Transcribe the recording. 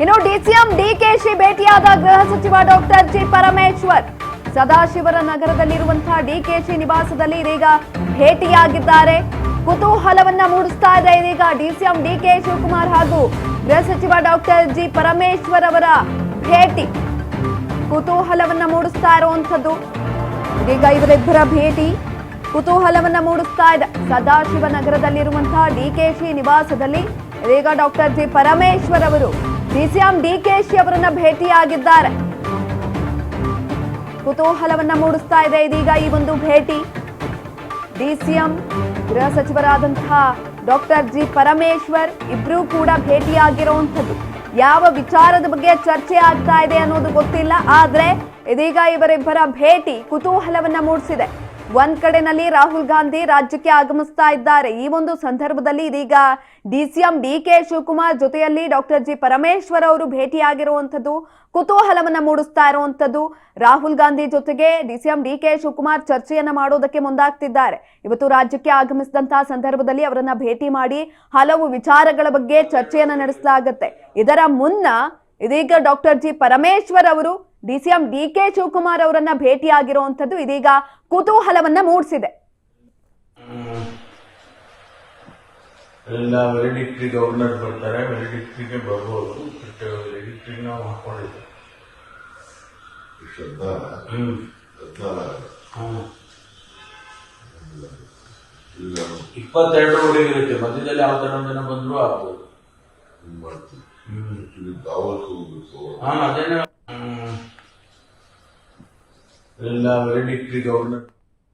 ಇನ್ನು ಡಿಸಿಎಂ ಡಿಕೆಶಿ ಭೇಟಿಯಾದ ಗೃಹ ಸಚಿವ ಡಾಕ್ಟರ್ ಜಿ ಪರಮೇಶ್ವರ್ ಸದಾಶಿವರ ನಗರದಲ್ಲಿರುವಂತಹ ಡಿಕೆಶಿ ನಿವಾಸದಲ್ಲಿ ಇದೀಗ ಭೇಟಿಯಾಗಿದ್ದಾರೆ. ಕುತೂಹಲವನ್ನ ಮೂಡಿಸ್ತಾ ಇದೆ ಇದೀಗ ಡಿಸಿಎಂ ಡಿಕೆ ಶಿವಕುಮಾರ್ ಹಾಗೂ ಗೃಹ ಸಚಿವ ಡಾಕ್ಟರ್ ಜಿ ಪರಮೇಶ್ವರ್ ಅವರ ಭೇಟಿ ಕುತೂಹಲವನ್ನ ಮೂಡಿಸ್ತಾ ಇರುವಂತದ್ದು. ಇದೀಗ ಇವರಿಬ್ಬರ ಭೇಟಿ ಕುತೂಹಲವನ್ನ ಮೂಡಿಸ್ತಾ ಇದೆ. ಸದಾಶಿವ ನಗರದಲ್ಲಿರುವಂತಹ ಡಿಕೆಶಿ ನಿವಾಸದಲ್ಲಿ ಇದೀಗ ಡಾಕ್ಟರ್ ಜಿ ಪರಮೇಶ್ವರ್ ಅವರು ಡಿಸಿಎಂ ಡಿಕೆಶಿ ಅವರನ್ನ ಭೇಟಿಯಾಗಿದ್ದಾರೆ. ಕುತೂಹಲವನ್ನ ಮೂಡಿಸ್ತಾ ಇದೆ ಇದೀಗ ಈ ಒಂದು ಭೇಟಿ. ಡಿಸಿಎಂ ಗೃಹ ಸಚಿವರಾದಂತಹ ಡಾಕ್ಟರ್ ಜಿ ಪರಮೇಶ್ವರ್ ಇಬ್ರು ಕೂಡ ಭೇಟಿಯಾಗಿರುವಂತದ್ದು. ಯಾವ ವಿಚಾರದ ಬಗ್ಗೆ ಚರ್ಚೆ ಆಗ್ತಾ ಇದೆ ಅನ್ನೋದು ಗೊತ್ತಿಲ್ಲ, ಆದ್ರೆ ಇದೀಗ ಇವರಿಬ್ಬರ ಭೇಟಿ ಕುತೂಹಲವನ್ನ ಮೂಡಿಸಿದೆ. ಒಂದ್ ಕಡೆನಲ್ಲಿ ರಾಹುಲ್ ಗಾಂಧಿ ರಾಜ್ಯಕ್ಕೆ ಆಗಮಿಸ್ತಾ ಇದ್ದಾರೆ. ಈ ಒಂದು ಸಂದರ್ಭದಲ್ಲಿ ಇದೀಗ ಡಿಸಿಎಂ ಡಿಕೆ ಶಿವಕುಮಾರ್ ಜೊತೆಯಲ್ಲಿ ಡಾಕ್ಟರ್ ಜಿ ಪರಮೇಶ್ವರ್ ಅವರು ಭೇಟಿಯಾಗಿರುವಂತದ್ದು ಕುತೂಹಲವನ್ನ ಮೂಡಿಸ್ತಾ ಇರುವಂತದ್ದು. ರಾಹುಲ್ ಗಾಂಧಿ ಜೊತೆಗೆ ಡಿಸಿಎಂ ಡಿಕೆ ಶಿವಕುಮಾರ್ ಚರ್ಚೆಯನ್ನ ಮಾಡೋದಕ್ಕೆ ಮುಂದಾಗ್ತಿದ್ದಾರೆ. ಇವತ್ತು ರಾಜ್ಯಕ್ಕೆ ಆಗಮಿಸಿದಂತಹ ಸಂದರ್ಭದಲ್ಲಿ ಅವರನ್ನ ಭೇಟಿ ಮಾಡಿ ಹಲವು ವಿಚಾರಗಳ ಬಗ್ಗೆ ಚರ್ಚೆಯನ್ನ ನಡೆಸಲಾಗುತ್ತೆ. ಇದರ ಮುನ್ನ ಇದೀಗ ಡಾಕ್ಟರ್ ಜಿ ಪರಮೇಶ್ವರ್ ಅವರು ಡಿಸಿಎಂ ಡಿಕೆ ಶಿವಕುಮಾರ್ ಅವರನ್ನ ಭೇಟಿಯಾಗಿರುವಂತದ್ದು ಇದೀಗ ಕುತೂಹಲವನ್ನ ಮೂಡಿಸಿದೆ. ಎಲ್ಲ ವೆರಿಡಿಕ್ಟ್ರಿ ಗವರ್ನರ್ ಬರ್ತಾರೆ, ವೆರಿಡಿಕ್ಟ್ರಿಗೆ ಬರ್ಬೋದು, ಬಟ್ ವೆರಿಡಿಕ್ಟ್ರಿ ನಾವು ಹಾಕೊಂಡಿದ್ದೆ 22 ಹುಡುಗಿರುತ್ತೆ, ಮಧ್ಯದಲ್ಲಿ ಯಾವ ತರ ಜನ ಬಂದ್ರು ಆಗ್ಬೋದು. ಅದೇನ ಎಲ್ಲ ವೆರಿಡಿಕ್ಟ್ರಿ ಗವರ್ನರ್